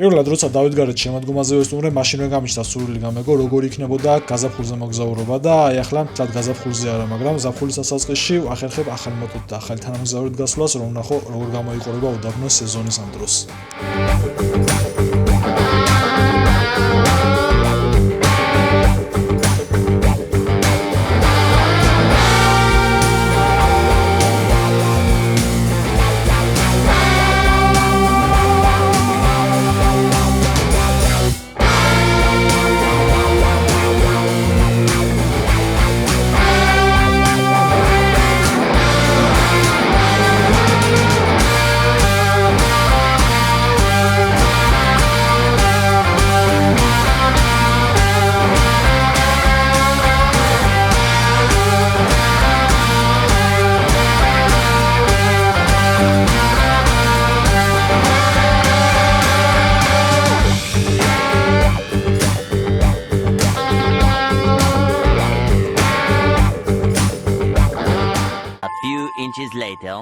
პირველად როცა დავიდგარეთ შემოდგომაზე ვესტუმრე, მაშინვე გამიჩნდა სურვილი გამეგო, როგორი იქნებოდა გაზაფხულზე მოგზაურობა და აი ახლა თლად გაზაფხულზე არა, მაგრამ ზაფხულის დასაწყისში ახერხებ ახალი მოტოთ და ახალი თანამგზავრით გასვლას, რომ ვნახო როგორ გამოიყურება უდაბნო სეზონის ამ დროს. Inches later.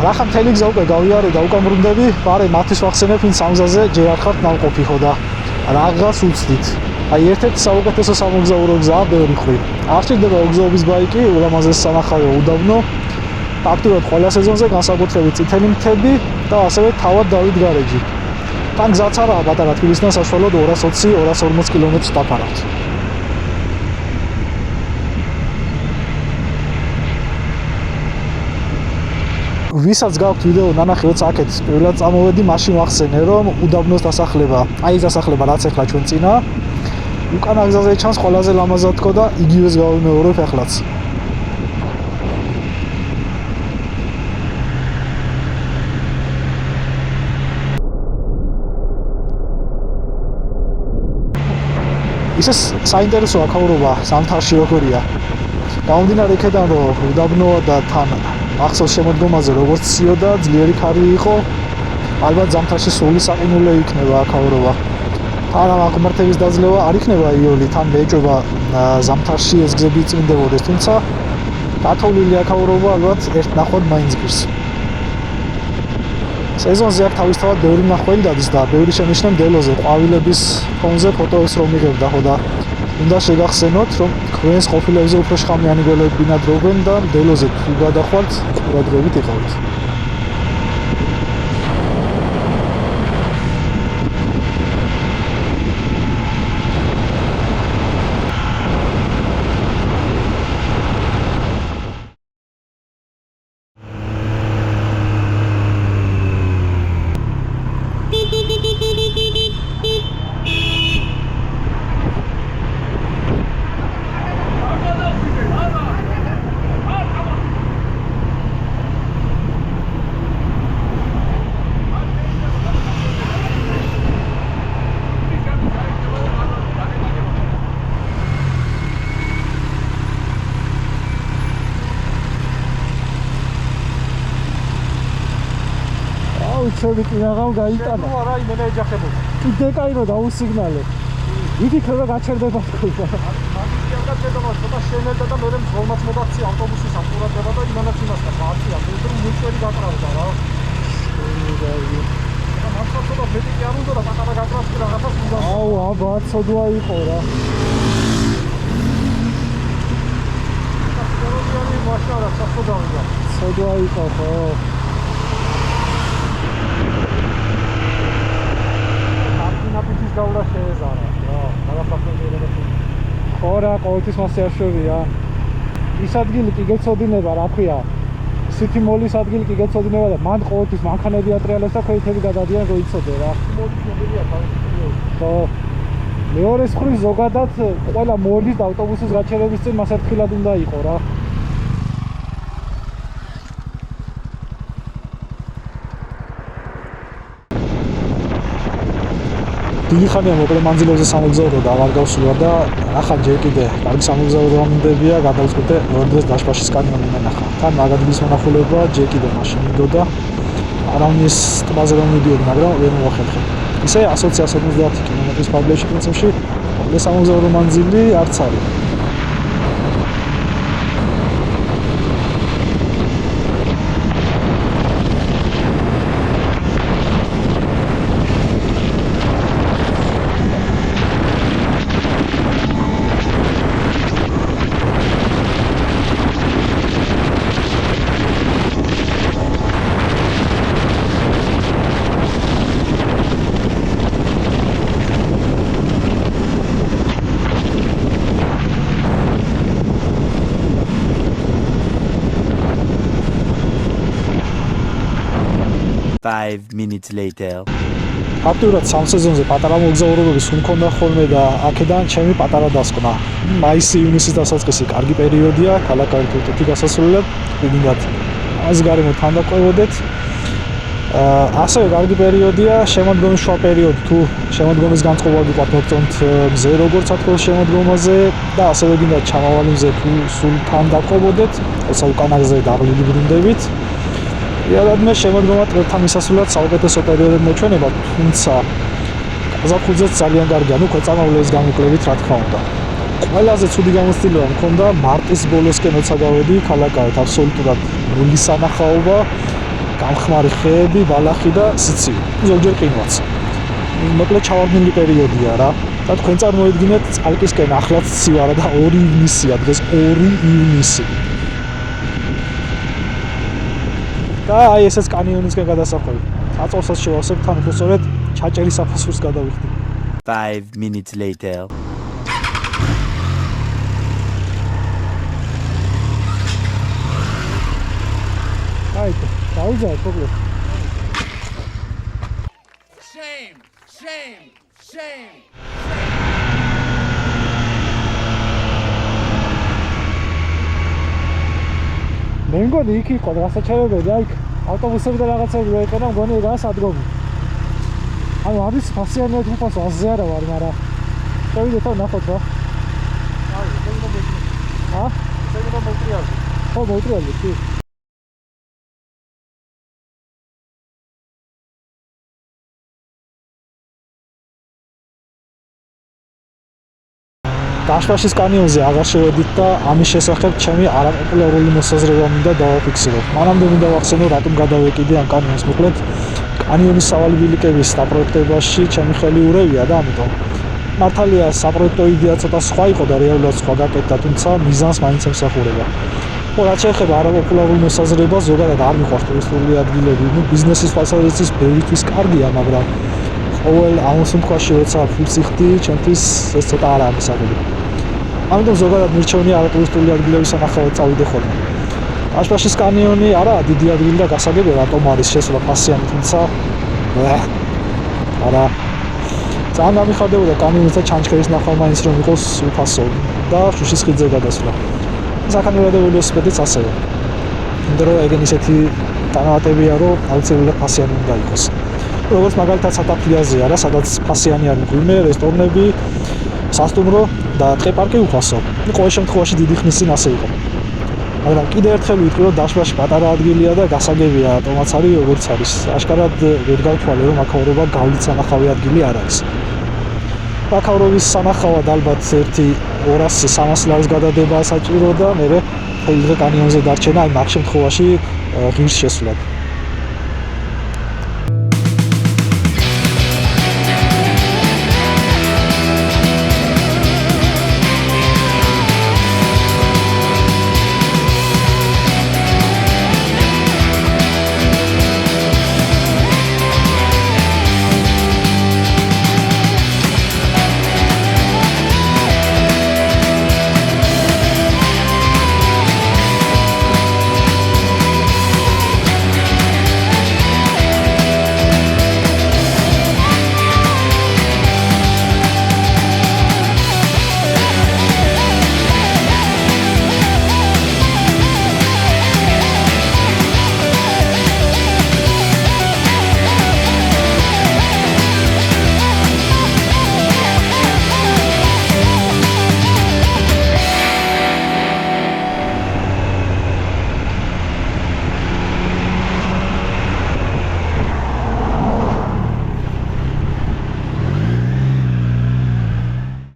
Ახლა მთელი გზა უკვე გავიარე და უკამბრუნდები, პარე მათთვის ვახსენებ, ვინც ამ გზაზე ჯერ არ ხართ ნავყოფი ხო და რაღაც უცდით. აი ერთ-ერთი საუკეთესო სამოგზაურო გზაა ბევრი ხრი. არ სჭირდება უგზაობის ბაიკი, ულამაზესი სანახავია უდაბნო. აქტიურად ყველა სეზონზე განსაკუთრებით წითელი მთები და ასევე თავად დავით გარეჯი. თან გზაც არაა პატარა, თბილისიდან საშუალოდ 220-240 კილომეტრს დაფარავთ. ვისაც გაქვთ ვიდეო ნანახი, როცა აქეთ პირველად წამოვედი, მაშინ ვახსენე, რომ უდაბნოს დასახლება, აი ეს დასახლება რაც ახლა ჩვენ წინა, უკანა გზაზე ჩანს ყველაზე ლამაზად თქო და იგივეს გავიმეორებ ახლაც. ისე საინტერესო აქაურობა ზამთარში როგორია. გამომდინარე იქედან, რომ უდაბნოა და თან ახსოვს შემოდგომაზე როგორც ციოდა, ძლიერი ქარი იყო, ალბათ ზამთარში სული საყინულე იქნება აქაურობა. თან ამ აღმართების დაძლევა არ იქნება იოლი, თან მეეჭვება ზამთარში ეს გზები წმინდებოდეს, თუმცა დათოვლილი აქაურობა ალბათ ერთ ნახვად მაინც გირს. სეზონზე აქ თავისთავად ბევრი მნახველი დადის და ბევრი შემიშნე მდელოზე, ყვავილების ფონზე ფოტოებს რომ მიღებდა ხო და უნდა შეგახსენოთ, რომ ქვენს ყოფილებზე უფრო შხამიანი გველები ბინადრობენ და მდელოზე თუ გადახვალთ, ყურადღებით იყავით. შევი კინაღამ გაიტანა. ნუ არა, იმენა ეჯახებოდა. კიდე კაირო დაუსიგნალე. ვიფიქრე რომ გაჩერდება თქო. მაგის გადაჭერდება, ცოტა შენელდა და მერე მძღოლმაც მოდაცი ავტობუსის ამყურადება და იმანაც იმასთან გააცია. მე მუჭველი გაკრავდა რა. და მართლა ცოტა მეტი არ უნდა და პატარა გაკრავს კი რაღაცას უნდა. აუ, აბა, ცოდვა იყო რა. სპორტიანი მაშარა, საფოდავდა. ცოდვა იყო ხო? ნაფიცის გავლა შეეზარა, რა, რაღაცაფერად. ხო რა, ყოველთვის მასე არ შევია. ის ადგილი კი გეცოდინება, რა ქვია. სიტი მოლის ადგილი კი გეცოდინება და მან ყოველთვის მანქანები ატრიალეს და ქვეითები გადადიან, რომ იცოდე რა. მოლის მოდელია თავისი. ხო. მეორე მხრივ ზოგადად ყველა მორდის და ავტობუსის გაჩერების წინ მას ერთხილად უნდა იყო რა. დიდი ხანია მოკლე მანძილებზე სამოგზაურო და აღარ გავსულა და ახლა ჯერ კიდე კარგი სამოგზაურო ამდებია, გადავწყვიტე ორ დღეს დაშპაშის კანიონი მენახა. თან მაგადლის მონახულება ჯერ კიდე მაშინ მიდოდა. არავის ტბაზე რომ მიდიოდი, მაგრამ ვერ მოახერხე. ისე 150 კილომეტრის ფარგლებში პრინციპში სამოგზაურო მანძილი არც არის. Five minutes later. აქტიურად სამ სეზონზე პატარა მოგზაურობები სულ მქონდა ხოლმე და აქედან ჩემი პატარა დასკვნა. მაისი-ივნისის დასაწყისი კარგი პერიოდია, ქალაქ თურქეთი გასასვლელად, ვიგინდათ ამას გარემოთ თანდაყოლოდეთ. ასევე კარგი პერიოდია შემოდგომის შუა პერიოდი, თუ შემოდგომის განწყობა გიყვართ მოგწონთ მზე როგორც ათქოს შემოდგომაზე და ასევე გინდათ ჩამავალი მზე თუ სულ თანდაყოლოდეთ, როცა უკანაზე დაღლილი ბრუნდებით. იარად მე შემოდგომა ტრეთან მისასვლელად საუკეთესო პერიოდად მოჩვენება, თუმცა გაზაფხულზეც ძალიან კარგი, ანუ ქვეწარმავლების გამოკლებით რა თქმა უნდა. ყველაზე ცუდი გამოცდილება მქონდა მარტის ბოლოსკენ როცა გავედი ქალაქად, აბსოლუტურად ნული სანახაობა, გამხმარი ხეები, ბალახი და სიცივე. ზოგჯერ ყინვაც. მოკლედ ჩავარდნილი პერიოდია რა. და თქვენ წარმოიდგინეთ წალკისკენ ახლაც ცივარა და 2 ივნისია, დღეს 2 ივნისი. და აი ესეც კანიონისკენ გადასახვევი. აწოლსაც შევასებ თან უფრო სწორედ ჩაჭერის საფასურს გადავიხდი. 5 minutes later. აიტო, დაუძაეთ მოკლედ. Shame! Shame! Shame! მე მგონი იქ იყო დასაჩერებელი, აი ავტობუსები და რაღაცები მოეყენა, მგონი რა სადგომი. ანუ არის ფასიანად უფასო, აზზე არა ვარ, მაგრამ შევიდეთ და ნახოთ რა. აი, შეიძლება მოიწია. ჰა? შეიძლება მოიწია. ხო, მოიწია, კი. დაშლაშის კანიონზე აღარ შევედით და ამის შესახებ ჩემი არაპოპულარული მოსაზრება მინდა დავაფიქსირო. მანამდე მინდა ვახსენო, რატომ გადავეკიდე ამ კანიონს. მოკლედ, კანიონის სავალი ბილიკების დაპროექტებაში ჩემი ხელი ურევია და ამიტომ მართალია საპროექტო იდეა ცოტა სხვა იყო და რეალურად სხვა გაკეთდა, თუმცა მიზანს მაინც ემსახურება. ხო, რაც შეეხება არაპოპულარულ მოსაზრებას, ზოგადად არ მიყვარს ტურისტული ადგილები. ბიზნესის თვალსაზრისით ბევრისთვის კარგია, მაგრამ ყოველ ამ შემთხვევაში როცა ფულს იხდი, ჩემთვის ეს ცოტა არაა მისაღები. ამიტომ ზოგადად მირჩევნი არატურისტული ადგილების სანახავად წავიდე ხოლმე. აშპაშის კანიონი არაა დიდი ადგილი და გასაგები რატომ არის შესვლა ფასიანი, თუმცა არა. ძალიან გამიხარდებოდა კანიონის და ჩანჩქერის ნახვა მაინც რომ იყოს უფასო და შუშის ხიდზე გადასვლა. საკანონმდებლო ველოსიპედიც ასევე. იმიტომ რომ ეგენ ისეთი განმარტებია, რომ აუცილებლად ფასიანი უნდა იყოს. როგორც მაგალითად სათაფლიაზეა რა, სადაც ფასიანი არის მღვიმე, რესტორნები, სასტუმრო და ტყე-პარკი უფასო. ყოველ შემთხვევაში დიდი ხნის წინ ასე იყო. მაგრამ კიდევ ერთხელ ვიტყვი, რომ დაშლაში პატარა ადგილია და გასაგებია, რატომაც არის როგორც არის. აშკარად ვერ გავთვალე, რომ აქაურობა გავლით სანახავი ადგილი არ არის. აქაურობის სანახავად ალბათ 1-200-300 ლარის გადადება საჭირო და მე ხელი დღე კანიონზე დარჩენა, აი მაგ შემთხვევაში ღირს შესვლად.